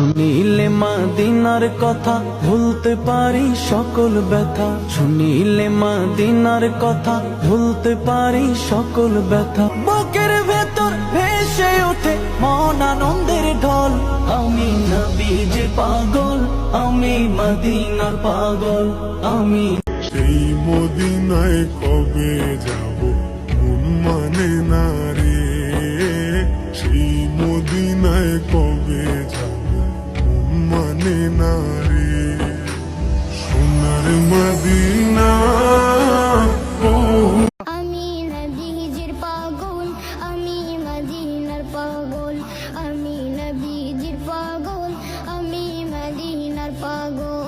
শুনিলে মদিনার কথা ভুলতে পারি সকল ব্যথা, শুনিলে মদিনার কথা ভুলতে পারি সকল ব্যথা। বুকের ভেতর ভেসে ওঠে মন আনন্দের ঢল, আমি নবীজির পাগল, আমি মদিনার পাগল, আমি। সেই মদিনায় কবে যাব মন মানে না রে, সেই মদিনায় কবে যাব মন মানে না রে। সোনার মদিনা ও আমি নবীজির পাগল, আমি মদিনার পাগল, আমি নবীজির পাগল, আমি মদিনার পাগল।